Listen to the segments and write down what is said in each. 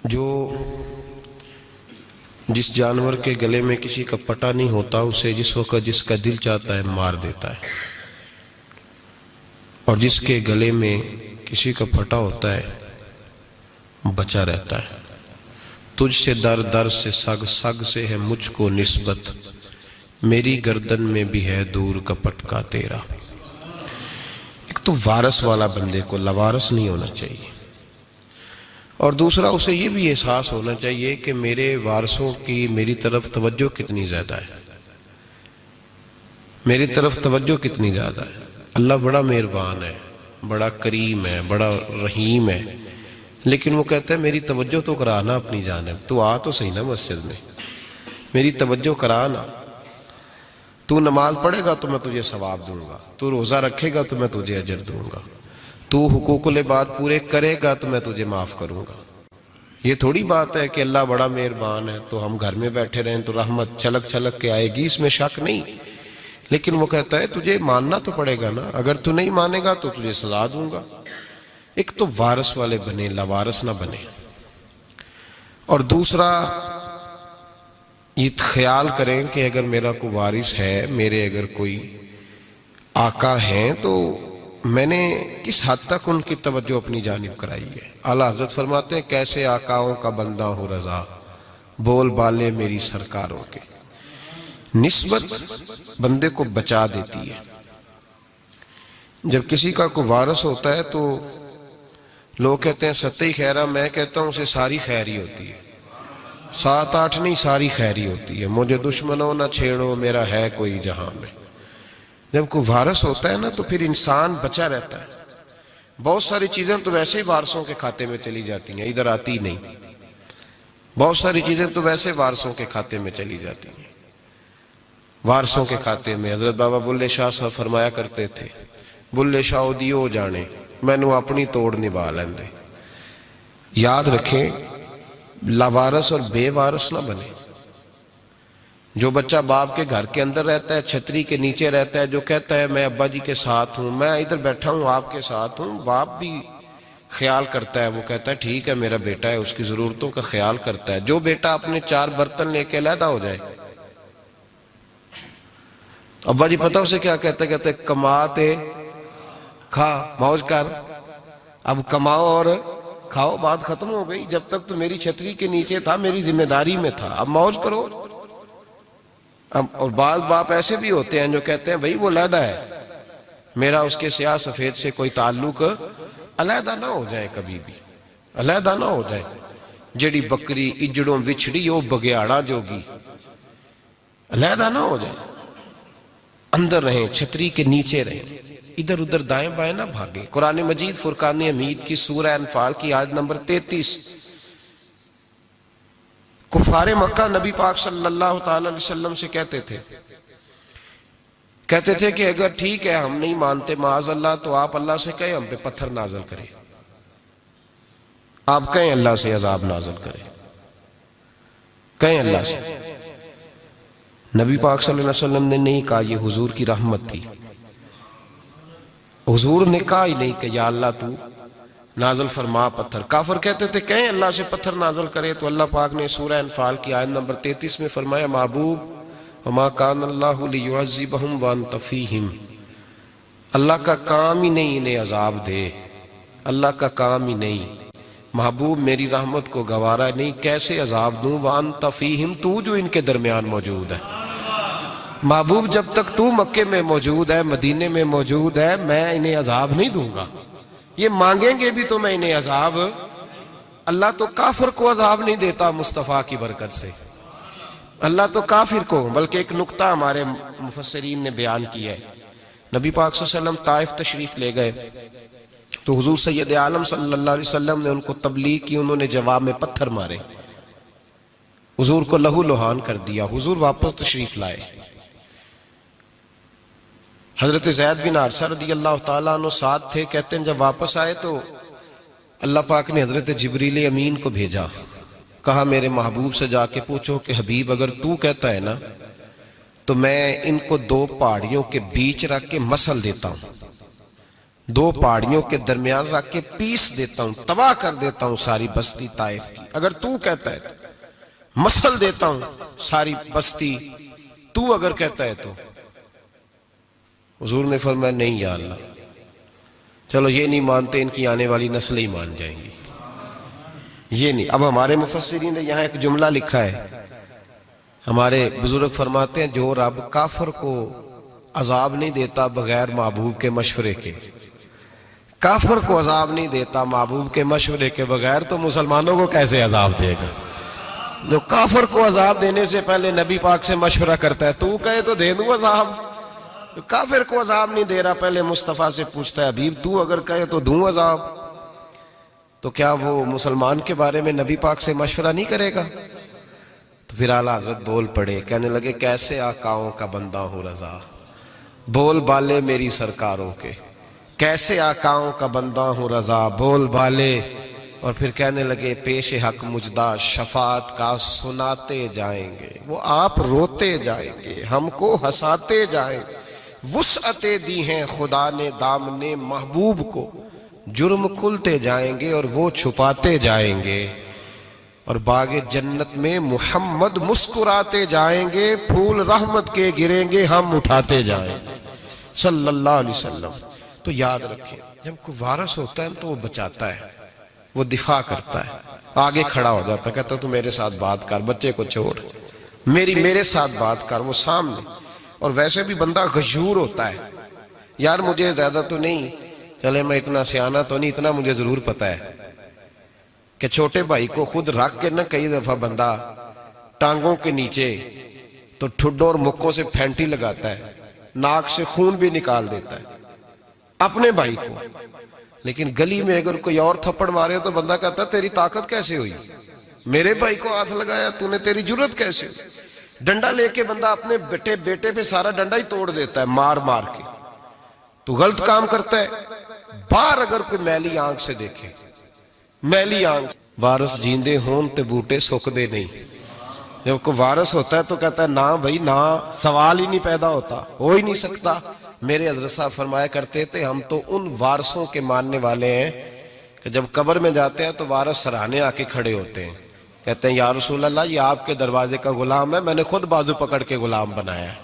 جو جس جانور کے گلے میں کسی کا پٹا نہیں ہوتا اسے جس وقت جس کا دل چاہتا ہے مار دیتا ہے، اور جس کے گلے میں کسی کا پھٹا ہوتا ہے بچا رہتا ہے۔ تجھ سے در در سے سگ، سگ سے ہے مجھ کو نسبت، میری گردن میں بھی ہے دور کا پٹکا تیرا۔ ایک تو وارث والا بندے کو لوارث نہیں ہونا چاہیے، اور دوسرا اسے یہ بھی احساس ہونا چاہیے کہ میرے وارثوں کی میری طرف توجہ کتنی زیادہ ہے، میری طرف توجہ کتنی زیادہ ہے۔ اللہ بڑا مہربان ہے، بڑا کریم ہے، بڑا رحیم ہے، لیکن وہ کہتا ہے میری توجہ تو کرانا اپنی جانب، تو آ تو صحیح نا مسجد میں، میری توجہ کرانا، تو نماز پڑھے گا تو میں تجھے ثواب دوں گا، تو روزہ رکھے گا تو میں تجھے اجر دوں گا، تو حقوق العباد پورے کرے گا تو میں تجھے معاف کروں گا۔ یہ تھوڑی بات ہے کہ اللہ بڑا مہربان ہے تو ہم گھر میں بیٹھے رہیں تو رحمت چھلک چھلک کے آئے گی، اس میں شک نہیں، لیکن وہ کہتا ہے تجھے ماننا تو پڑے گا نا، اگر تو نہیں مانے گا تو تجھے سزا دوں گا۔ ایک تو وارث والے بنے، لوارث نہ بنے، اور دوسرا یہ خیال کریں کہ اگر میرا کوئی وارث ہے، میرے اگر کوئی آقا ہیں، تو میں نے کس حد تک ان کی توجہ اپنی جانب کرائی ہے۔ اعلیٰ حضرت فرماتے ہیں کیسے آقاؤں کا بندہ ہوں رضا، بول بالے میری سرکاروں کے۔ نسبت بندے کو بچا دیتی ہے۔ جب کسی کا کوئی وارث ہوتا ہے تو لوگ کہتے ہیں ستّی خیرہ، میں کہتا ہوں اسے ساری خیر ہی ہوتی ہے، 7-8 نہیں، ساری خیر ہی ہوتی ہے۔ مجھے دشمنوں نہ چھیڑو، میرا ہے کوئی جہاں میں۔ جب کوئی وارث ہوتا ہے نا تو پھر انسان بچا رہتا ہے۔ بہت ساری چیزیں تو ویسے ہی وارثوں کے کھاتے میں چلی جاتی ہیں، ادھر آتی نہیں۔ بہت ساری چیزیں تو ویسے وارثوں کے کھاتے میں چلی جاتی ہیں۔ وارثوں کے کھاتے میں حضرت بابا بلے شاہ صاحب فرمایا کرتے تھے، بلے شاہ دیو جانے مینوں اپنی توڑ نبھا لیندے۔ یاد رکھیں لاوارث اور بے وارث نہ بنے۔ جو بچہ باپ کے گھر کے اندر رہتا ہے، چھتری کے نیچے رہتا ہے، جو کہتا ہے میں ابا جی کے ساتھ ہوں، میں ادھر بیٹھا ہوں آپ کے ساتھ ہوں، باپ بھی خیال کرتا ہے، وہ کہتا ہے ٹھیک ہے میرا بیٹا ہے، اس کی ضرورتوں کا خیال کرتا ہے۔ جو بیٹا اپنے 4 برتن لے کے علیحدہ ہو جائے، ابا جی پتہ اسے کیا کہتے ہیں کماتے کھا موج کر، اب کماؤ اور کھاؤ، بات ختم ہو گئی۔ جب تک تو میری چھتری کے نیچے تھا، میری ذمہ داری میں تھا، اب موج کرو۔ اور بعض باپ ایسے بھی ہوتے ہیں جو کہتے ہیں بھئی وہ علیحدہ ہے، میرا اس کے سیاہ سفید سے کوئی تعلق، علیحدہ نہ ہو جائے، کبھی بھی علیحدہ نہ ہو جائے۔ جڑی بکری اجڑوں وچھڑی وہ بگیاڑا جوگی، علیحدہ نہ ہو جائے، اندر رہیں، چھتری کے نیچے رہیں، ادھر ادھر دائیں بائیں نہ بھاگیں۔ قرآن مجید فرقان حمید کی سورہ انفال کی آیت نمبر 33، کفار مکہ نبی پاک صلی اللہ تعالی علیہ وسلم سے کہتے تھے کہ اگر ٹھیک ہے ہم نہیں مانتے معاذ اللہ، تو آپ اللہ سے کہیں ہم پہ پتھر نازل کریں، آپ کہیں اللہ سے عذاب نازل کریں، کہیں اللہ سے۔ نبی پاک صلی اللہ علیہ وسلم نے نہیں کہا، یہ حضور کی رحمت تھی، حضور نے کہا ہی نہیں کہ یا اللہ تو نازل فرما پتھر۔ کافر کہتے تھے کہیں اللہ سے پتھر نازل کرے، تو اللہ پاک نے سورہ انفال کی آیت نمبر 33 میں فرمایا محبوب وما کان اللہ لیعذبہم وانت فیہم، اللہ کا کام ہی نہیں انہیں عذاب دے، اللہ کا کام ہی نہیں۔ محبوب میری رحمت کو گوارا نہیں، کیسے عذاب دوں، وانت فیہم، تو جو ان کے درمیان موجود ہے۔ محبوب جب تک تو مکے میں موجود ہے، مدینے میں موجود ہے، میں انہیں عذاب نہیں دوں گا، یہ مانگیں گے بھی تو میں انہیں عذاب، اللہ تو کافر کو عذاب نہیں دیتا مصطفیٰ کی برکت سے، اللہ تو کافر کو۔ بلکہ ایک نکتہ ہمارے مفسرین نے بیان کیا ہے، نبی پاک صلی اللہ علیہ وسلم طائف تشریف لے گئے تو حضور سید عالم صلی اللہ علیہ وسلم نے ان کو تبلیغ کی، انہوں نے جواب میں پتھر مارے، حضور کو لہو لہان کر دیا، حضور واپس تشریف لائے۔ حضرت زید بن حارثہ رضی اللہ تعالیٰ عنہ ساتھ تھے، کہتے ہیں جب واپس آئے تو اللہ پاک نے حضرت جبریل امین کو بھیجا، کہا میرے محبوب سے جا کے پوچھو کہ حبیب اگر تو کہتا ہے نا تو میں ان کو 2 پہاڑیوں کے بیچ رکھ کے مسل دیتا ہوں، دو پہاڑیوں کے درمیان رکھ کے پیس دیتا ہوں، تباہ کر دیتا ہوں ساری بستی طائف کی۔ اگر تو کہتا ہے تو مسل دیتا ہوں ساری بستی، تو اگر کہتا ہے تو۔ حضور نے فرمایا نہیں یا اللہ، چلو یہ نہیں مانتے، ان کی آنے والی نسلیں ہی مان جائیں گی، یہ نہیں۔ اب ہمارے مفسرین نے یہاں ایک جملہ لکھا ہے، ہمارے بزرگ فرماتے ہیں جو رب کافر کو عذاب نہیں دیتا بغیر محبوب کے مشورے کے، کافر کو عذاب نہیں دیتا محبوب کے مشورے کے بغیر، تو مسلمانوں کو کیسے عذاب دے گا؟ جو کافر کو عذاب دینے سے پہلے نبی پاک سے مشورہ کرتا ہے، تو کہے تو دے دوں عذاب، کافر کو عذاب نہیں دے رہا پہلے مصطفیٰ سے پوچھتا ہے حبیب تو اگر کہے تو دوں عذاب، تو کیا وہ مسلمان کے بارے میں نبی پاک سے مشورہ نہیں کرے گا؟ تو پھر اعلیٰ حضرت بول پڑے، کہنے لگے کیسے آقاؤں کا بندہ ہوں رضا، بول بالے میری سرکاروں کے، کیسے آقاؤں کا بندہ ہوں رضا، بول بالے۔ اور پھر کہنے لگے پیش حق مجدہ شفاعت کا سناتے جائیں گے، وہ آپ روتے جائیں گے، ہم کو ہنساتے جائیں گے، وسعتیں دی ہیں خدا نے دامن محبوب کو، جرم کھلتے جائیں گے اور وہ چھپاتے جائیں گے، اور باغ جنت میں محمد مسکراتے جائیں گے، پھول رحمت کے گریں گے، ہم اٹھاتے جائیں گے صلی اللہ علیہ وسلم۔ تو یاد رکھیں جب کوئی وارث ہوتا ہے تو وہ بچاتا ہے، وہ دفاع کرتا ہے، آگے کھڑا ہو جاتا ہے، کہتا ہے تو میرے ساتھ بات کر، بچے کو چھوڑ، میرے ساتھ بات کر، وہ سامنے۔ اور ویسے بھی بندہ غیور ہوتا ہے، یار مجھے زیادہ تو نہیں، چلے میں اتنا سیانہ تو نہیں، اتنا مجھے ضرور پتہ ہے کہ چھوٹے بھائی کو خود رکھ کے نہ کئی دفعہ بندہ ٹانگوں کے نیچے تو ٹھڈوں اور مکوں سے پھینٹی لگاتا ہے، ناک سے خون بھی نکال دیتا ہے اپنے بھائی کو، لیکن گلی میں اگر کوئی اور تھپڑ مارے تو بندہ کہتا ہے تیری طاقت کیسے ہوئی، میرے بھائی کو ہاتھ لگایا تو نے، تیری جرت کیسے ہوئی؟ ڈنڈا لے کے بندہ اپنے بیٹے پہ سارا ڈنڈا ہی توڑ دیتا ہے مار مار کے، تو غلط کام کرتا ہے۔ باہر اگر کوئی میلی آنکھ سے دیکھے، میلی آنکھ، وارث جیندے ہون تے بوٹے سکدے نہیں، جب کوئی وارث ہوتا ہے تو کہتا ہے نہ بھائی نہ، سوال ہی نہیں پیدا ہوتا، ہو ہی نہیں سکتا۔ میرے حضرت صاحب فرمایا کرتے تھے ہم تو ان وارثوں کے ماننے والے ہیں کہ جب قبر میں جاتے ہیں تو وارث سراہنے آ کے کھڑے ہوتے ہیں، کہتے ہیں یا رسول اللہ یہ آپ کے دروازے کا غلام ہے، میں نے خود بازو پکڑ کے غلام بنایا ہے۔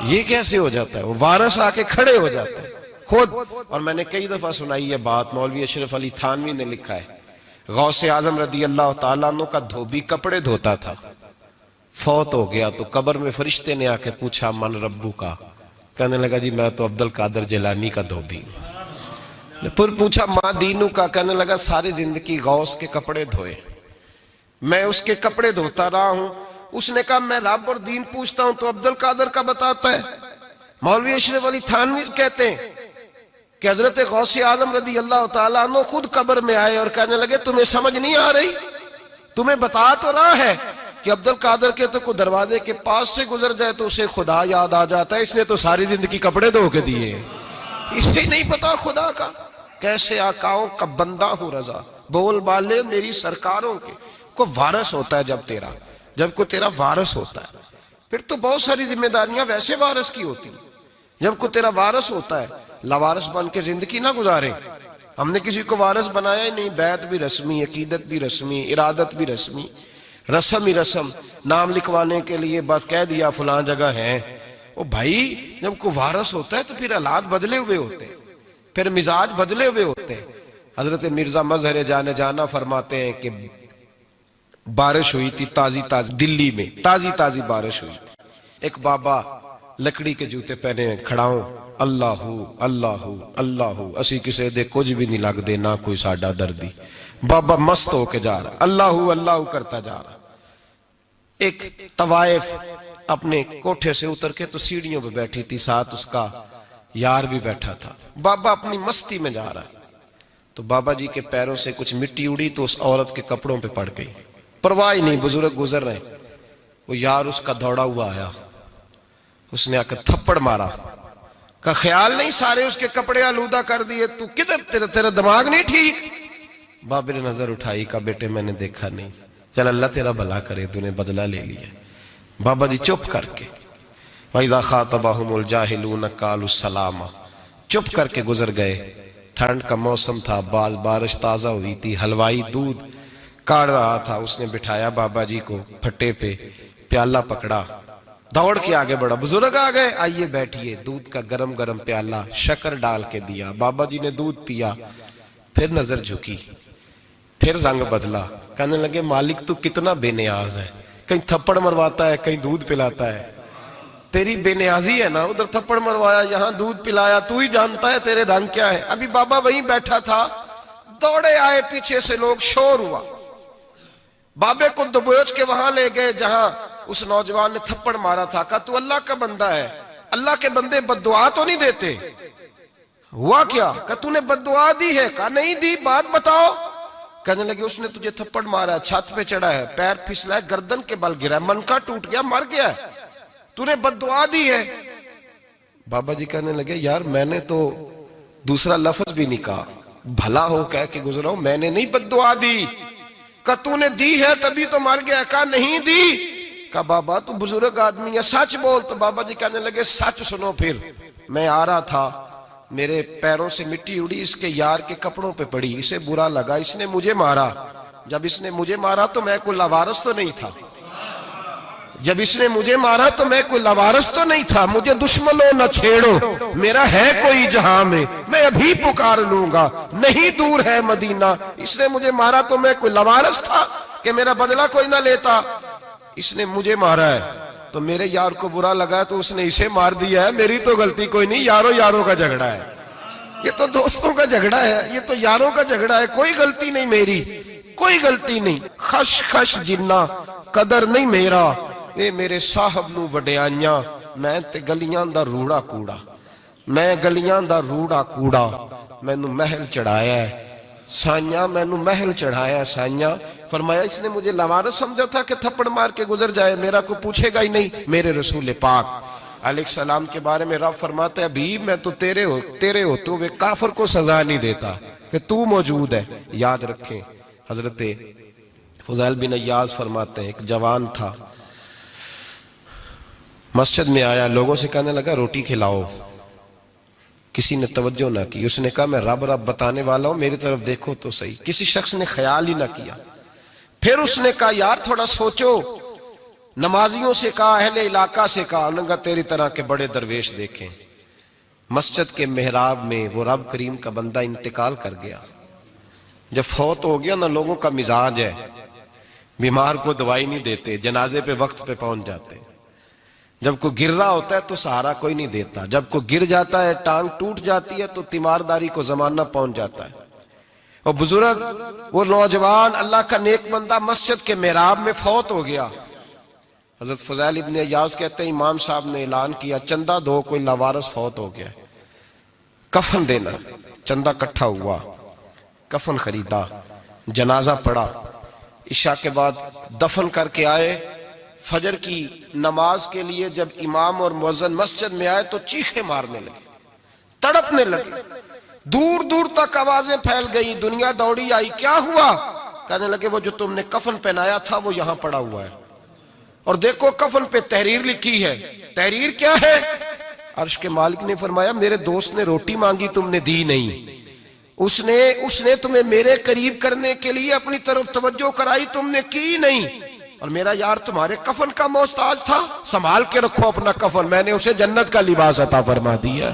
یہ کیسے ہو جاتا ہے؟ وہ وارث آ کے کھڑے ہو جاتے ہیں خود۔ اور میں نے کئی دفعہ سنائی یہ بات، مولوی اشرف علی تھانوی نے لکھا ہے، غوث اعظم رضی اللہ تعالیٰ عنہ کا دھوبی کپڑے دھوتا تھا، فوت ہو گیا تو قبر میں فرشتے نے آ کے پوچھا من ربو کا، کہنے لگا جی میں تو عبد القادر جیلانی کا دھوبی ہوں۔ پھر پوچھا ماں دینو کا، کہنے لگا ساری زندگی غوث کے کپڑے دھوئے، میں اس کے کپڑے دھوتا رہا ہوں۔ اس نے کہا میں رب اور دین پوچھتا ہوں تو عبد القادر کا بتاتا ہے۔ مولوی اشرف علی تھانوی کہتے ہیں کہ حضرت غوث اعظم رضی اللہ تعالیٰ عنہ خود قبر میں آئے اور کہنے لگے تمہیں سمجھ نہیں آ رہی، تمہیں بتا تو رہا ہے کہ عبد القادر کے تو کوئی دروازے کے پاس سے گزر جائے تو اسے خدا یاد آ جاتا ہے، اس نے تو ساری زندگی کپڑے دھو کے دیے، اسے نہیں پتا خدا کا۔ کیسے آقاؤں کا بندہ ہوں رضا، بول بالے میری سرکاروں کے۔ کو وارث ہوتا ہے جب کوئی تیرا وارث ہوتا ہے، پھر تو بہت ساری ذمہ داریاں ویسے وارث کی ہوتی ہیں۔ جب کوئی تیرا وارث ہوتا ہے، لاوارث بن کے زندگی نہ گزارے۔ ہم نے کسی کو وارث بنایا ہی نہیں، بیعت بھی رسمی، عقیدت بھی رسمی، ارادت بھی رسمی، رسم ہی رسم، نام لکھوانے کے لیے بس کہہ دیا فلاں جگہ ہے۔ او بھائی جب کوئی وارث ہوتا ہے تو پھر حالات بدلے ہوئے ہوتے ہیں، پھر مزاج بدلے ہوئے ہوتے ہیں۔ حضرت مرزا مظہر جانا فرماتے ہیں کہ بارش ہوئی تھی تازی دلی میں تازی بارش ہوئی تھی، ایک بابا لکڑی کے جوتے پہنے کھڑا ہوں، اللہ اللہ اللہ اسی کسے دے کچھ بھی نہیں لگ دے، نہ کوئی ساڈا دردی۔ بابا مست ہو کے جا رہا، اللہ اللہ کرتا جا رہا۔ ایک طوائف اپنے کوٹھے سے اتر کے تو سیڑھیوں پہ بیٹھی تھی، ساتھ اس کا یار بھی بیٹھا تھا۔ بابا اپنی مستی میں جا رہا، تو بابا جی کے پیروں سے کچھ مٹی اڑی تو اس عورت کے کپڑوں پہ پڑ گئی، پرواہ نہیں، بزرگ گزر رہے۔ وہ یار اس کا دوڑا ہوا آیا، اس نے آ کے تھپڑ مارا، کا خیال نہیں سارے اس کے کپڑے آلودہ کر دیے، تو کدھر، تیرا دماغ نہیں ٹھیک؟ بابے نے نظر اٹھائی، کہا بیٹے میں نے دیکھا نہیں، چل اللہ تیرا بھلا کرے، تو نے بدلہ لے لیا۔ بابا جی چپ کر کے، وَإِذَا خَاطَبَهُمُ الْجَاهِلُونَ قَالُوا سَلَامًا، چپ کر کے گزر گئے. ٹھنڈ کا موسم تھا, بارش تازہ ہوئی تھی, حلوائی دودھ کاڑ رہا تھا. اس نے بٹھایا بابا جی کو پھٹے پہ, پیالہ پکڑا, دوڑ کے آگے بڑھا. بزرگ آ گئے, آئیے بیٹھیے. دودھ کا گرم گرم پیالہ شکر ڈال کے دیا. بابا جی نے دودھ پیا, پھر نظر جھکی, پھر رنگ بدلا. کہنے لگے مالک تو کتنا بے نیاز ہے, کہیں تھپڑ مرواتا ہے, کہیں دودھ پلاتا ہے. تیری بے نیازی ہے نا, ادھر تھپڑ مروایا, یہاں دودھ پلایا, تو ہی جانتا ہے تیرے رنگ کیا ہے. ابھی بابا وہیں بیٹھا تھا, دوڑے آئے پیچھے سے لوگ, شور ہوا. بابے کو دبوچ کے وہاں لے گئے جہاں اس نوجوان نے تھپڑ مارا تھا. کہا تو اللہ کا بندہ ہے, اللہ کے بندے بد دعا تو نہیں دیتے. ہوا کیا؟ کہا تو نے بد دعا دی ہے. کہا نہیں دی, بات بتاؤ. کہنے لگے اس نے تجھے تھپڑ مارا ہے, چھت پہ چڑھا ہے, پیر پھسلا ہے, گردن کے بل گرا ہے, من کا ٹوٹ گیا, مر گیا ہے, تو نے بد دعا دی ہے. بابا جی کہنے لگے یار میں نے تو دوسرا لفظ بھی نہیں کہا, بھلا ہو کہہ کے گزرا ہوں, میں نے نہیں بد دعا دی. کہا تو نے دی ہے تبھی تو مر گیا. کہا نہیں دی. کہا بابا تو بزرگ آدمی ہے, سچ بول. تو بابا جی کہنے لگے سچ سنو. پھر میں آ رہا تھا, میرے پیروں سے مٹی اڑی, اس کے یار کے کپڑوں پہ پڑی, اسے برا لگا, اس نے مجھے مارا. جب اس نے مجھے مارا تو میں کوئی لاوارث تو نہیں تھا. جب اس نے مجھے مارا تو میں کوئی لاوارث تو نہیں تھا. مجھے دشمنوں نہ چھیڑو, میرا ہے کوئی جہاں میں ابھی پکار لوں گا, نہیں دور ہے مدینہ. اس نے مجھے مارا تو میں کوئی لاوارث تھا کہ میرا بدلہ کوئی نہ لیتا. اس نے مجھے مارا ہے تو میرے یار کو برا لگا تو اس نے اسے مار دیا ہے, میری تو غلطی کوئی نہیں. یاروں کا جھگڑا ہے, یہ تو دوستوں کا جھگڑا ہے, یہ تو یاروں کا جھگڑا ہے, کوئی غلطی نہیں میری, کوئی غلطی نہیں. خش خش جنہ قدر نہیں میرا, اے میرے صاحب نو وڈیائیاں, میں تے گلیاں دا روڑا کوڑا, میں گلیاں دا روڑا کوڑا. میں نو محل چڑھایا ہے سائیاں, میں نو محل چڑھایا ہے سائیاں. فرمایا اس نے مجھے لوارث سمجھا تھا کہ تھپڑ مار کے گزر جائے, میرا کو پوچھے گا ہی نہیں. میرے رسول پاک علیہ السلام کے بارے میں رب فرماتا ہے ابھی میں تو تیرے ہوتے ہوئے کافر کو سزا نہیں دیتا کہ تو موجود ہے. یاد رکھیں حضرت فضیل بن عیاض فرماتے ہیں ایک جوان تھا, مسجد میں آیا, لوگوں سے کہنے لگا روٹی کھلاؤ. کسی نے توجہ نہ کی. اس نے کہا میں رب بتانے والا ہوں, میری طرف دیکھو تو صحیح. کسی شخص نے خیال ہی نہ کیا. پھر اس نے کہا یار تھوڑا سوچو. نمازیوں سے کہا, اہل علاقہ سے کہا, انہوں نے کہا تیری طرح کے بڑے درویش دیکھیں. مسجد کے محراب میں وہ رب کریم کا بندہ انتقال کر گیا. جب فوت ہو گیا نا, لوگوں کا مزاج ہے, بیمار کو دوائی نہیں دیتے, جنازے پہ وقت پہ پہنچ جاتے. جب کوئی گر رہا ہوتا ہے تو سہارا کوئی نہیں دیتا, جب کوئی گر جاتا ہے ٹانگ ٹوٹ جاتی ہے تو تیمارداری کو زمانہ پہنچ جاتا ہے. اور بزرگ وہ نوجوان اللہ کا نیک بندہ مسجد کے محراب میں فوت ہو گیا. حضرت فضیل ابن عیاض کہتے ہیں امام صاحب نے اعلان کیا چندہ دو, کوئی لاوارث فوت ہو گیا, کفن دینا. چندہ کٹھا ہوا, کفن خریدا, جنازہ پڑا. عشاء کے بعد دفن کر کے آئے. فجر کی نماز کے لیے جب امام اور مؤذن مسجد میں آئے تو چیخیں مارنے لگے, تڑپنے لگے, دور دور تک آوازیں پھیل گئی. دنیا دوڑی آئی, کیا ہوا؟ کہنے لگے وہ جو تم نے کفن پہنایا تھا وہ یہاں پڑا ہوا ہے, اور دیکھو کفن پہ تحریر لکھی ہے. تحریر کیا ہے؟ عرش کے مالک نے فرمایا میرے دوست نے روٹی مانگی, تم نے دی نہیں. اس نے تمہیں میرے قریب کرنے کے لیے اپنی طرف توجہ کرائی, تم نے کی نہیں. اور میرا یار تمہارے کفن کا محتاج تھا, سنبھال کے رکھو اپنا کفن, میں نے اسے جنت کا لباس عطا فرما دیا,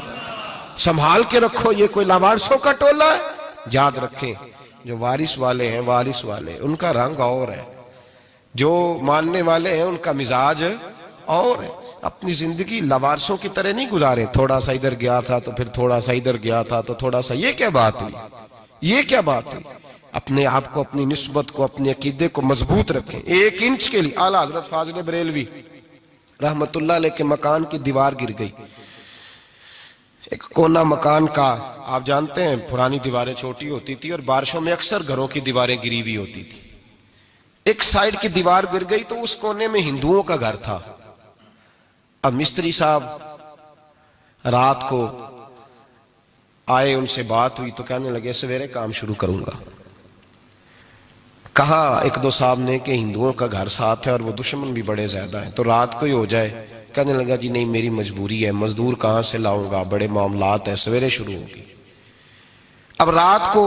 سنبھال کے رکھو. یہ کوئی لاوارثوں کا ٹولہ ہے؟ یاد رکھیں جو وارث والے ہیں, وارث والے ان کا رنگ اور ہے, جو ماننے والے ہیں ان کا مزاج اور ہے. اپنی زندگی لاوارثوں کی طرح نہیں گزارے, تھوڑا سا ادھر گیا تھا تو پھر تھوڑا سا ادھر گیا تھا تو تھوڑا سا. یہ کیا بات ہے, یہ کیا بات ہے؟ اپنے آپ کو, اپنی نسبت کو, اپنے عقیدے کو مضبوط رکھیں. 1 انچ کے لیے اعلیٰ حضرت فاضل بریلوی رحمت اللہ علیہ کے مکان کی دیوار گر گئی. ایک کونا مکان کا, آپ جانتے ہیں پرانی دیواریں چھوٹی ہوتی تھی اور بارشوں میں اکثر گھروں کی دیواریں گری ہوئی ہوتی تھی. ایک سائیڈ کی دیوار گر گئی تو اس کونے میں ہندوؤں کا گھر تھا. اب مستری صاحب رات کو آئے, ان سے بات ہوئی تو کہنے لگے سویرے کام شروع کروں گا. کہا 1-2 صاحب نے کہ ہندوؤں کا گھر ساتھ ہے اور وہ دشمن بھی بڑے زیادہ ہیں, تو رات کو ہی ہو جائے. کہنے لگا جی نہیں میری مجبوری ہے، مزدور کہاں سے لاؤں گا، بڑے معاملات ہیں، سویرے شروع ہوگی۔ اب رات کو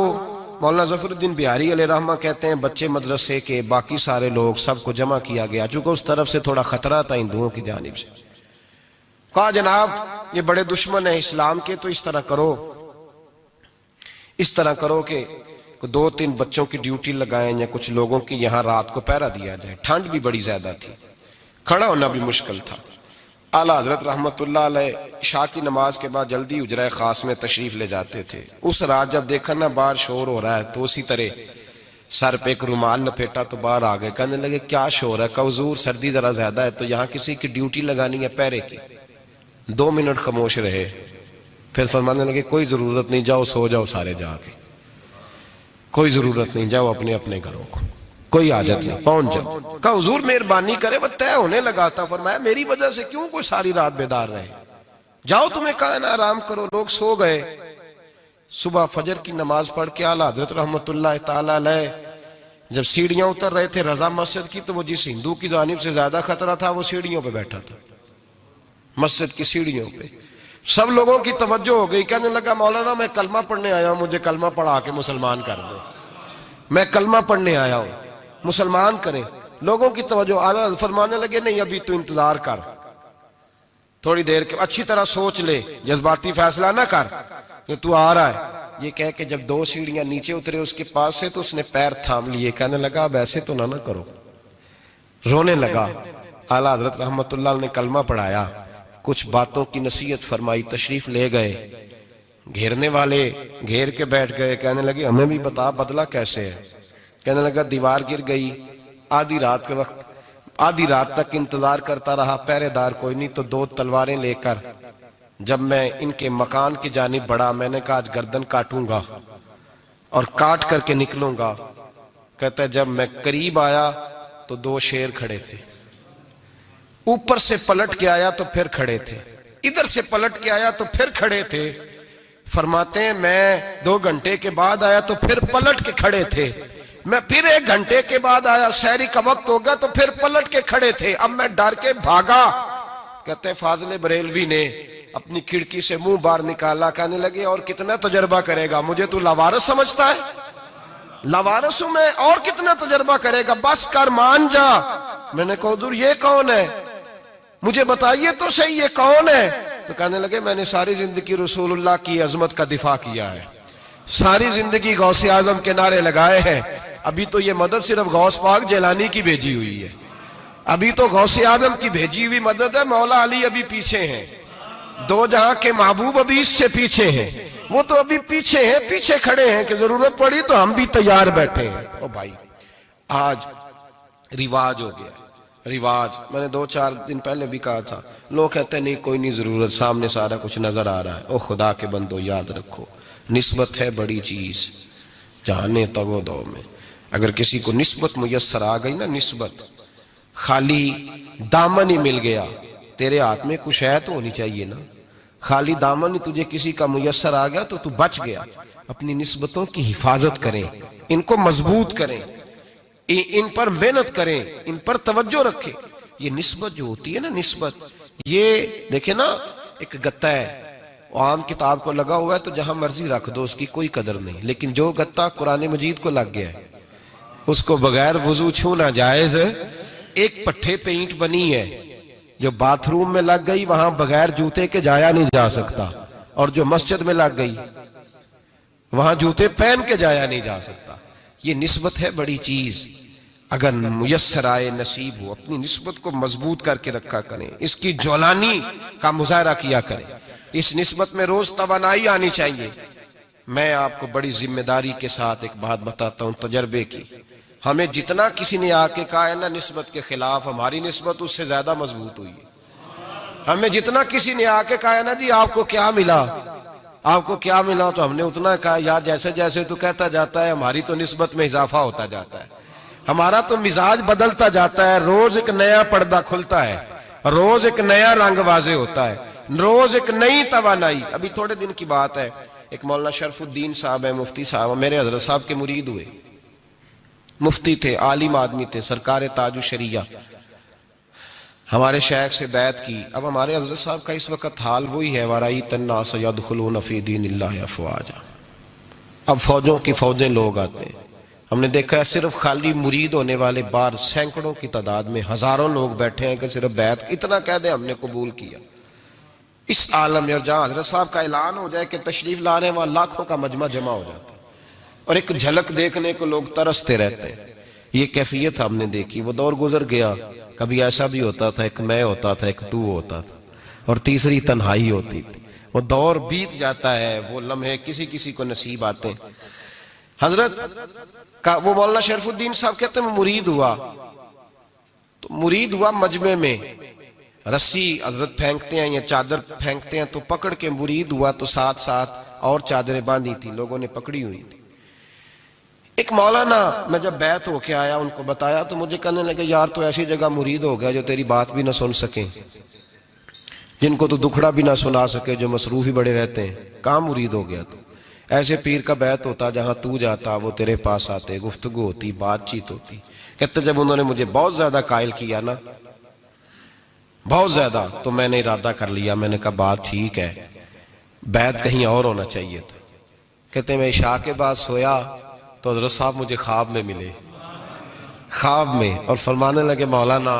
مولانا ظفر الدین بہاری علیہ رحمہ کہتے ہیں بچے مدرسے کے باقی سارے لوگ سب کو جمع کیا گیا، چونکہ اس طرف سے تھوڑا خطرہ تھا ہندوؤں کی جانب سے۔ کہا جناب یہ بڑے دشمن ہیں اسلام کے، تو اس طرح کرو کہ 2-3 بچوں کی ڈیوٹی لگائیں یا کچھ لوگوں کی یہاں رات کو پہرا دیا جائے۔ ٹھنڈ بھی بڑی زیادہ تھی، کھڑا ہونا بھی مشکل تھا۔ اعلیٰ حضرت رحمت اللہ علیہ عشاء کی نماز کے بعد جلدی حجرہ خاص میں تشریف لے جاتے تھے۔ اس رات جب دیکھا نا باہر شور ہو رہا ہے تو اسی طرح سر پہ ایک رومال لپیٹا تو باہر آ گئے، کہنے لگے کیا شور ہے؟ کہ حضور سردی ذرا زیادہ ہے تو یہاں کسی کی ڈیوٹی لگانی ہے پہرے کی۔ 2 منٹ خاموش رہے، پھر فرمانے لگے کوئی ضرورت نہیں، جاؤ سو جاؤ سارے جا کے، کوئی ضرورت نہیں، جاؤ اپنے اپنے گھروں کو، کوئی حاجت نہیں، پہنچ جاؤ۔ کہا حضور مہربانی کرے، وہ طے ہونے لگا تھا۔ فرمایا میری وجہ سے کیوں کوئی ساری رات بیدار رہے، جاؤ تمہیں کہا نا آرام کرو۔ لوگ سو گئے۔ صبح فجر کی نماز پڑھ کے اعلیٰ حضرت رحمت اللہ تعالی علیہ جب سیڑھیاں اتر رہے تھے رضا مسجد کی، تو وہ جس ہندو کی جانب سے زیادہ خطرہ تھا وہ سیڑھیوں پہ بیٹھا تھا، مسجد کی سیڑھیوں پہ۔ سب لوگوں کی توجہ ہو گئی، کہنے لگا مولانا میں کلمہ پڑھنے آیا ہوں، مجھے کلمہ پڑھا کے مسلمان کر دو، میں کلمہ پڑھنے آیا ہوں، مسلمان کریں۔ لوگوں کی توجہ، اعلیٰ فرمانے لگے نہیں ابھی تو انتظار کر، تھوڑی دیر کے اچھی طرح سوچ لے، جذباتی فیصلہ نہ کر کہ تو آ رہا ہے۔ یہ کہہ کہ جب 2 سیڑھیاں نیچے اترے اس کے پاس سے تو اس نے پیر تھام لیے، کہنے لگا اب ایسے تو نہ کرو، رونے لگا۔ اعلیٰ حضرت رحمت اللہ نے کلمہ پڑھایا، کچھ باتوں کی نصیحت فرمائی، تشریف لے گئے۔ گھیرنے والے گھیر کے بیٹھ گئے، کہنے لگے ہمیں بھی بتا بدلہ کیسے ہے۔ کہنے لگا دیوار گر گئی، آدھی رات کے وقت آدھی رات تک انتظار کرتا رہا، پہرے دار کوئی نہیں، تو 2 تلواریں لے کر جب میں ان کے مکان کی جانب بڑھا، میں نے کہا آج گردن کاٹوں گا اور کاٹ کر کے نکلوں گا۔ کہتا ہے جب میں قریب آیا تو 2 شیر کھڑے تھے، اوپر سے پلٹ کے آیا تو پھر کھڑے تھے، ادھر سے پلٹ کے آیا تو پھر کھڑے تھے۔ فرماتے ہیں میں 2 گھنٹے کے بعد آیا تو پھر پلٹ کے کھڑے تھے، میں پھر 1 گھنٹے کے بعد آیا، سحری کا وقت ہو گیا تو پھر پلٹ کے کھڑے تھے۔ اب میں ڈر کے بھاگا۔ کہتے ہیں فاضل بریلوی نے اپنی کھڑکی سے منہ باہر نکالا، کہنے لگے اور کتنا تجربہ کرے گا، مجھے تو لاوارث سمجھتا ہے، لاوارث ہوں میں، اور کتنا تجربہ کرے گا، بس کر مان جا۔ میں نے کہا حضور یہ کون ہے، مجھے بتائیے تو صحیح یہ کون ہے۔ تو کہنے لگے میں نے ساری زندگی رسول اللہ کی عظمت کا دفاع کیا ہے، ساری زندگی غوث اعظم کے نعرے لگائے ہیں، ابھی تو یہ مدد صرف غوث پاک جیلانی کی بھیجی ہوئی ہے، ابھی تو غوث اعظم کی بھیجی ہوئی مدد ہے، مولا علی ابھی پیچھے ہیں، 2 جہاں کے محبوب ابھی اس سے پیچھے ہیں، وہ تو ابھی پیچھے ہیں، پیچھے کھڑے ہیں کہ ضرورت پڑی تو ہم بھی تیار بیٹھے ہیں۔ او بھائی آج رواج ہو گیا، رواج، میں نے 2-4 دن پہلے بھی کہا تھا، لوگ کہتے ہیں نہیں کوئی نہیں ضرورت، سامنے سارا کچھ نظر آ رہا ہے۔ او خدا کے بندو یاد رکھو نسبت ہے بڑی چیز، جانے تگو دو میں اگر کسی کو نسبت میسر آ گئی نا، نسبت خالی دامن ہی مل گیا، تیرے ہاتھ میں کچھ ہے تو ہونی چاہیے نا، خالی دامن ہی تجھے کسی کا میسر آ گیا تو بچ گیا۔ اپنی نسبتوں کی حفاظت کریں، ان کو مضبوط کریں، ان پر محنت کریں، ان پر توجہ رکھیں۔ یہ نسبت جو ہوتی ہے نا، نسبت، یہ دیکھیں نا ایک گتا ہے، عام کتاب کو لگا ہوا ہے تو جہاں مرضی رکھ دو، اس کی کوئی قدر نہیں، لیکن جو گتا قرآن مجید کو لگ گیا ہے اس کو بغیر وضو چھونا جائز ہے۔ ایک پٹھے پہ اینٹ بنی ہے جو باتھ روم میں لگ گئی، وہاں بغیر جوتے کے جایا نہیں جا سکتا، اور جو مسجد میں لگ گئی وہاں جوتے پہن کے جایا نہیں جا سکتا۔ یہ نسبت ہے بڑی چیز، اگر میسر آئے نصیب ہو اپنی نسبت کو مضبوط کر کے رکھا کریں، اس کی جولانی کا مظاہرہ کیا کریں، اس نسبت میں روز توانائی آنی چاہیے۔ میں آپ کو بڑی ذمہ داری کے ساتھ ایک بات بتاتا ہوں تجربے کی، ہمیں جتنا کسی نے آ کے کہا ہے نا نسبت کے خلاف، ہماری نسبت اس سے زیادہ مضبوط ہوئی ہے۔ ہمیں جتنا کسی نے آ کے کہا ہے نا جی آپ کو کیا ملا، آپ کو کیا ملا، تو ہم نے اتنا کہا یار جیسے جیسے تو کہتا جاتا ہے ہماری تو نسبت میں اضافہ ہوتا جاتا ہے، ہمارا تو مزاج بدلتا جاتا ہے، روز ایک نیا پردہ کھلتا ہے، روز ایک نیا رنگ واضح ہوتا ہے، روز ایک نئی توانائی۔ ابھی تھوڑے دن کی بات ہے، ایک مولانا شرف الدین صاحب ہے، مفتی صاحب، میرے حضرت صاحب کے مرید ہوئے، مفتی تھے، عالم آدمی تھے، سرکار تاج الشریعہ، ہمارے شیخ سے بیعت کی. اب ہمارے حضرت صاحب کا اس وقت حال وہی ہے وَرَأَيْتَ النَّاسَ يَدْخُلُونَ فِي دِينِ اللَّهِ أَفْوَاجًا. اب فوجوں کی فوجیں لوگ آتے ہیں. ہم نے دیکھا ہے صرف خالی مرید ہونے والے بار سینکڑوں کی تعداد میں ہزاروں لوگ بیٹھے ہیں کہ صرف بیعت اتنا کہہ دیں ہم نے قبول کیا. اس عالم میں اور جہاں حضرت صاحب کا اعلان ہو جائے کہ تشریف لا رہے ہیں وہاں لاکھوں کا مجمع جمع ہو جاتا ہے اور ایک جھلک دیکھنے کو لوگ ترستے رہتے ہیں. یہ کیفیت ہم نے دیکھی. وہ دور گزر گیا. کبھی ایسا بھی ہوتا تھا ایک میں ہوتا تھا ایک تو ہوتا تھا اور تیسری تنہائی ہوتی تھی. وہ دور بیت جاتا ہے. وہ لمحے کسی کسی کو نصیب آتے ہیں. حضرت کا وہ مولانا شریف الدین صاحب کہتے ہیں مرید ہوا تو مرید ہوا مجمع میں رسی حضرت پھینکتے ہیں یا چادر پھینکتے ہیں تو پکڑ کے مرید ہوا تو ساتھ ساتھ اور چادریں باندھی تھی لوگوں نے پکڑی ہوئی تھی. ایک مولانا میں جب بیعت ہو کے آیا ان کو بتایا تو مجھے کہنے لگے یار تو ایسی جگہ مرید ہو گیا جو تیری بات بھی نہ سن سکیں, جن کو تو دکھڑا بھی نہ سنا سکے, جو مصروف ہی بڑے رہتے ہیں. کہاں مرید ہو گیا تو ایسے پیر کا بیعت ہوتا جہاں تو جاتا وہ تیرے پاس آتے, گفتگو ہوتی, بات چیت ہوتی. کہتے جب انہوں نے مجھے بہت زیادہ قائل کیا نا بہت زیادہ تو میں نے ارادہ کر لیا. میں نے کہا بات ٹھیک ہے بیعت کہیں اور ہونا چاہیے تھا. کہتے میں عشاء کے بعد سویا تو حضرت صاحب مجھے خواب میں ملے خواب میں اور فرمانے لگے مولانا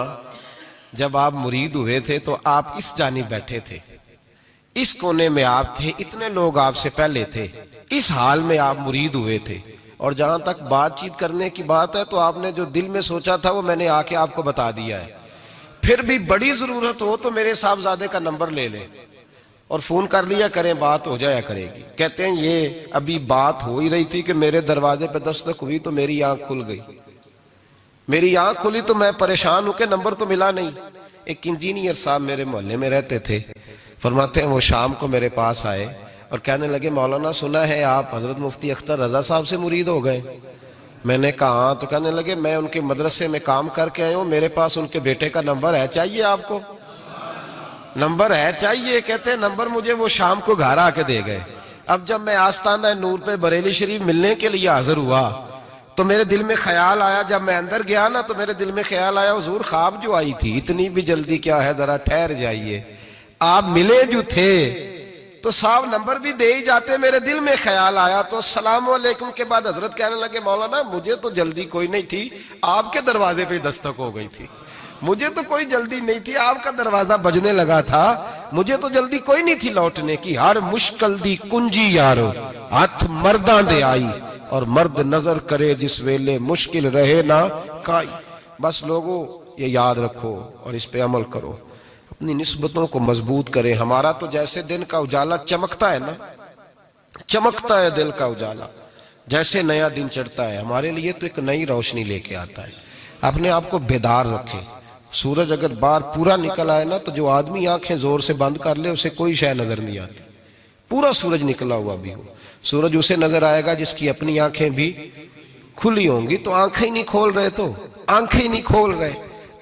جب آپ مرید ہوئے تھے تو آپ اس جانب بیٹھے تھے, اس کونے میں آپ تھے, اتنے لوگ آپ سے پہلے تھے, اس حال میں آپ مرید ہوئے تھے اور جہاں تک بات چیت کرنے کی بات ہے تو آپ نے جو دل میں سوچا تھا وہ میں نے آ کے آپ کو بتا دیا ہے. پھر بھی بڑی ضرورت ہو تو میرے صاحبزادے کا نمبر لے لیں اور فون کر لیا کریں, بات ہو جایا کرے گی. کہتے ہیں یہ ابھی بات ہو ہی رہی تھی کہ میرے دروازے پہ دستک ہوئی تو میری آنکھ کھل گئی. میری آنکھ کھلی تو میں پریشان ہوں کہ نمبر تو ملا نہیں. ایک انجینئر صاحب میرے محلے میں رہتے تھے, فرماتے ہیں وہ شام کو میرے پاس آئے اور کہنے لگے مولانا سنا ہے آپ حضرت مفتی اختر رضا صاحب سے مرید ہو گئے. میں نے کہا ہاں. تو کہنے لگے میں ان کے مدرسے میں کام کر کے آئے ہوں, میرے پاس ان کے بیٹے کا نمبر ہے, چاہیے آپ کو؟ نمبر ہے چاہیے. کہتے ہیں نمبر مجھے وہ شام کو گھر آ کے دے گئے. اب جب میں آستانہ نور پہ بریلی شریف ملنے کے لیے حاضر ہوا تو میرے دل میں خیال آیا, جب میں اندر گیا نا تو میرے دل میں خیال آیا حضور خواب جو آئی تھی اتنی بھی جلدی کیا ہے, ذرا ٹھہر جائیے. آپ ملے جو تھے تو صاحب نمبر بھی دے ہی جاتے. میرے دل میں خیال آیا تو السلام علیکم کے بعد حضرت کہنے لگے مولانا مجھے تو جلدی کوئی نہیں تھی, آپ کے دروازے پہ دستک ہو گئی تھی. مجھے تو کوئی جلدی نہیں تھی, آپ کا دروازہ بجنے لگا تھا, مجھے تو جلدی کوئی نہیں تھی لوٹنے کی. ہر مشکل دی کنجی یارو ہاتھ مرداں دے آئی اور مرد نظر کرے جس ویلے مشکل رہے نہ کائی. بس لوگوں یہ یاد رکھو اور اس پہ عمل کرو, اپنی نسبتوں کو مضبوط کریں. ہمارا تو جیسے دن کا اجالا چمکتا ہے نا, چمکتا ہے دل کا اجالا, جیسے نیا دن چڑھتا ہے ہمارے لیے تو ایک نئی روشنی لے کے آتا ہے. اپنے آپ کو بیدار رکھیں. سورج اگر باہر پورا نکل آئے نا تو جو آدمی آنکھیں زور سے بند کر لے اسے کوئی شے نظر نہیں آتی. پورا سورج نکلا ہوا بھی ہو, سورج اسے نظر آئے گا جس کی اپنی آنکھیں بھی کھلی ہوں گی. تو آنکھیں نہیں کھول رہے, تو آنکھیں نہیں کھول رہے,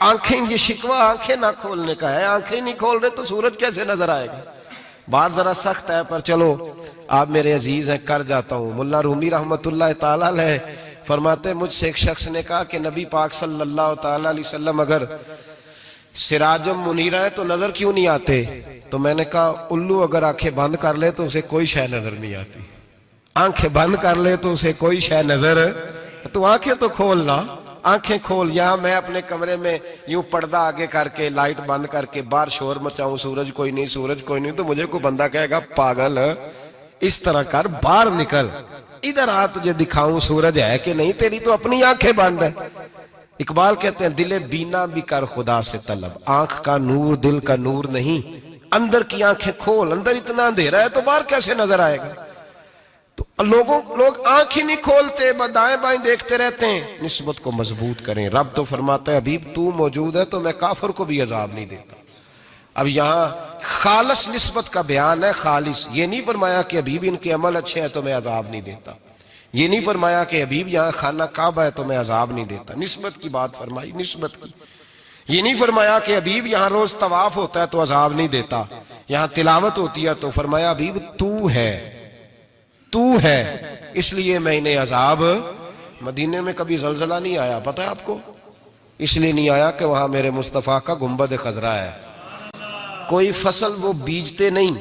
آنکھیں یہ شکوہ آنکھیں نہ کھولنے کا ہے. آنکھیں نہیں کھول رہے تو سورج کیسے نظر آئے گا؟ بات ذرا سخت ہے پر چلو آپ میرے عزیز ہیں کر جاتا ہوں. ملا رومی رحمت اللہ تعالی علیہ فرماتے مجھ سے ایک شخص نے کہا کہ نبی پاک صلی اللہ تعالی علیہ وسلم اگر سراجم منیرہ ہے تو نظر کیوں نہیں آتے؟ تو میں نے کہا الو اگر آنکھیں بند کر لے تو اسے کوئی شے نظر نہیں آتی. آنکھیں بند کر لے تو اسے کوئی شے نظر, تو آنکھیں تو کھولنا, آنکھیں کھول. یہاں میں اپنے کمرے میں یوں پردہ آگے کر کے لائٹ بند کر کے باہر شور مچاؤں, سورج کوئی نہیں سورج کوئی نہیں, تو مجھے کوئی بندہ کہے گا پاگل اس طرح کر, باہر نکل, ادھر آ تجھے دکھاؤں سورج ہے کہ نہیں, تیری تو اپنی آنکھیں بند ہے. اقبال کہتے ہیں دل بینا بھی کر خدا سے طلب, آنکھ کا نور دل کا نور نہیں, اندر کی آنکھیں کھول. اندر اتنا اندھیرا ہے تو باہر کیسے نظر آئے گا؟ تو لوگ آنکھ ہی نہیں کھولتے, دائیں بائیں دیکھتے رہتے ہیں. نسبت کو مضبوط کریں. رب تو فرماتا ہے حبیب تو موجود ہے تو میں کافر کو بھی عذاب نہیں دیتا. اب یہاں خالص نسبت کا بیان ہے, خالص. یہ نہیں فرمایا کہ حبیب ان کے عمل اچھے ہیں تو میں عذاب نہیں دیتا. یہ نہیں فرمایا کہ حبیب یہاں خانہ کعبہ ہے تو میں عذاب نہیں دیتا. نسبت کی بات فرمائی, نسبت کی. یہ نہیں فرمایا کہ حبیب یہاں روز طواف ہوتا ہے تو عذاب نہیں دیتا. یہاں تلاوت ہوتی ہے تو فرمایا حبیب تو ہے, تو ہے اس لیے میں انہیں عذاب. مدینے میں کبھی زلزلہ نہیں آیا, پتہ ہے آپ کو؟ اس لیے نہیں آیا کہ وہاں میرے مصطفیٰ کا گنبد خضرا ہے۔ کوئی فصل وہ بیجتے نہیں،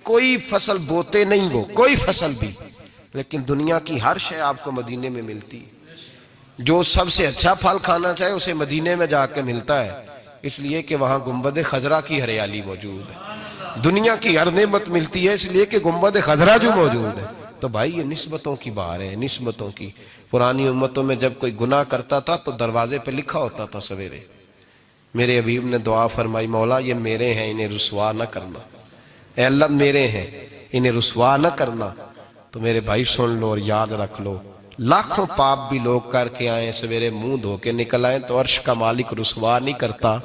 کوئی فصل بوتے نہیں، وہ کوئی فصل بھی، لیکن دنیا کی ہر شے آپ کو مدینے میں ملتی ہے۔ جو سب سے اچھا پھل کھانا چاہے اسے مدینے میں جا کے ملتا ہے، اس لیے کہ وہاں گنبد خضرا کی ہریالی موجود ہے۔ دنیا کی ہر نعمت ملتی ہے اس لیے کہ گنبد خضرا جو موجود ہے۔ تو بھائی یہ نسبتوں کی بار ہے، نسبتوں کی۔ پرانی امتوں میں جب کوئی گناہ کرتا تھا تو دروازے پہ لکھا ہوتا تھا سویرے، میرے حبیب نے دعا فرمائی، مولا یہ میرے ہیں انہیں رسوا نہ کرنا، اے اللہ میرے ہیں انہیں رسوا نہ کرنا۔ تو میرے بھائی سن لو اور یاد رکھ لو، لاکھوں پاپ بھی لوگ کر کے آئیں، سویرے منہ دھو کے نکل آئیں تو عرش کا مالک رسوا نہیں کرتا،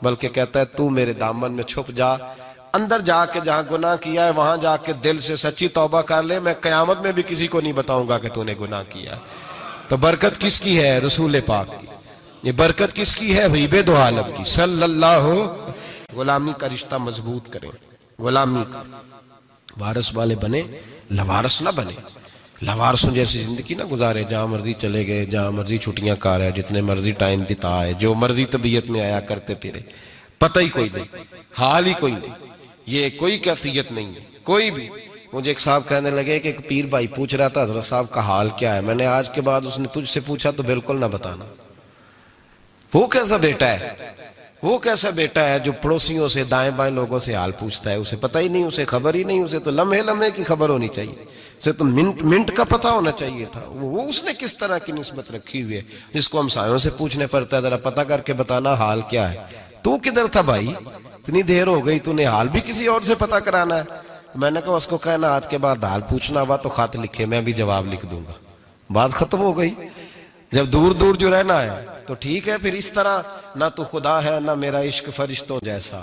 بلکہ کہتا ہے تو میرے دامن میں چھپ جا، اندر جا کے جہاں گناہ کیا ہے وہاں جا کے دل سے سچی توبہ کر لے، میں قیامت میں بھی کسی کو نہیں بتاؤں گا کہ تو نے گناہ کیا۔ تو برکت کس کی ہے؟ رسول پاک کی۔ یہ برکت کس کی ہے؟ حبیب دو عالم کی صلی اللہ۔ غلامی کا رشتہ مضبوط کریں، غلامی کا وارث والے بنے، لوارث نہ بنے۔ لوارثوں جیسی زندگی نہ گزارے، جہاں مرضی چلے گئے، جہاں مرضی چھٹیاں کار ہے، جتنے مرضی ٹائم بتائے، جو مرضی طبیعت میں آیا کرتے پھرے، پتہ ہی کوئی نہیں، حال ہی کوئی نہیں، یہ کوئی کیفیت نہیں ہے کوئی بھی۔ مجھے ایک صاحب کہنے لگے کہ ایک پیر بھائی پوچھ رہا تھا حضرت صاحب کا حال کیا ہے، میں نے آج کے بعد اس نے تجھ سے پوچھا تو بالکل نہ بتانا۔ وہ کیسا بیٹا ہے، وہ کیسا بیٹا ہے جو پڑوسیوں سے دائیں بائیں لوگوں سے حال پوچھتا ہے، اسے پتہ ہی نہیں، اسے خبر ہی نہیں، اسے تو لمحے لمحے کی خبر ہونی چاہیے، اسے تو منٹ منٹ کا پتہ ہونا چاہیے تھا۔ وہ اس نے کس طرح کی نسبت رکھی ہوئی ہے جس کو ہم سایوں سے پوچھنے پڑتا ہے ذرا پتہ کر کے بتانا حال کیا ہے۔ تو کدھر تھا بھائی، اتنی دیر ہو گئی، تو نے حال بھی کسی اور سے پتہ کرانا ہے۔ میں نے کہا اس کو کہنا آج کے بعد حال پوچھنا ہوا تو خط لکھے، میں بھی جواب لکھ دوں گا، بات ختم ہو گئی۔ جب دور دور جو رہنا ہے تو ٹھیک ہے، پھر اس طرح نہ تو خدا ہے نہ میرا عشق فرشتوں جیسا،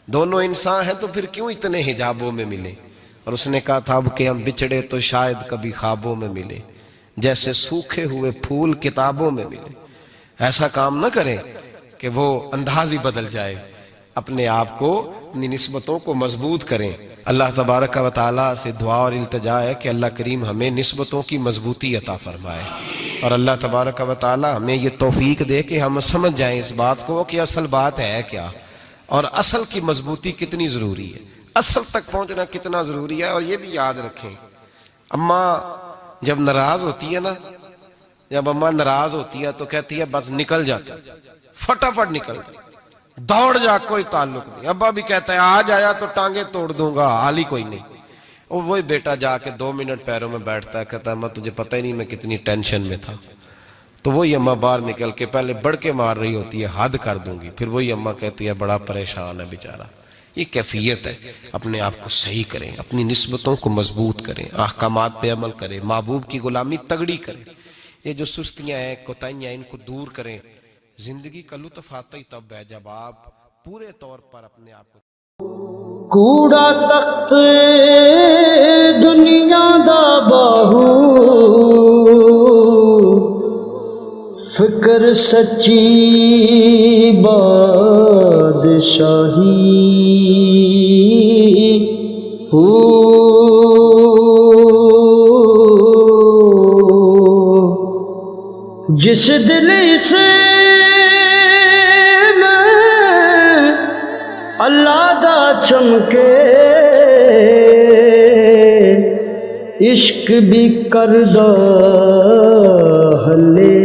دونوں انسان ہیں تو پھر کیوں اتنے حجابوں میں ملے۔ اور اس نے کہا تھا اب کہ ہم بچھڑے تو شاید کبھی خوابوں میں ملے، جیسے سوکھے ہوئے پھول کتابوں میں ملے۔ ایسا کام نہ کریں کہ وہ انداز ہی بدل جائے، اپنے آپ کو، اپنی نسبتوں کو مضبوط کریں۔ اللہ تبارک و تعالیٰ سے دعا اور التجا ہے کہ اللہ کریم ہمیں نسبتوں کی مضبوطی عطا فرمائے، اور اللہ تبارک و تعالیٰ ہمیں یہ توفیق دے کہ ہم سمجھ جائیں اس بات کو کہ اصل بات ہے کیا، اور اصل کی مضبوطی کتنی ضروری ہے، اصل تک پہنچنا کتنا ضروری ہے۔ اور یہ بھی یاد رکھیں، اماں جب ناراض ہوتی ہے نا، جب اماں ناراض ہوتی ہے تو کہتی ہے بس نکل جاتا، فٹافٹ نکل جاتا، دوڑ جا، کوئی تعلق نہیں۔ ابا بھی کہتا ہے آج آیا تو ٹانگیں توڑ دوں گا، حال ہی کوئی نہیں۔ اور وہی بیٹا جا کے 2 منٹ پیروں میں بیٹھتا ہے، کہتا ہے اماں تجھے پتہ ہی نہیں میں کتنی ٹینشن میں تھا۔ تو وہی اماں باہر نکل کے پہلے بڑھ کے مار رہی ہوتی ہے حد کر دوں گی، پھر وہی اماں کہتی ہے بڑا پریشان ہے بیچارہ۔ یہ کیفیت ہے، اپنے آپ کو صحیح کریں، اپنی نسبتوں کو مضبوط کریں، احکامات پہ عمل کریں، محبوب کی غلامی تگڑی کریں۔ یہ جو سستیاں ہیں، کوتاہیاں، ان کو دور کریں۔ زندگی کا لطف آتا ہی تب ہے جب آپ پورے طور پر اپنے آپ کو کوڑا تخت دنیا دا باہو، فکر سچی بادشاہی ہو، جس دل سے اللہ دا چمکے، عشق بھی کردہ ہلے۔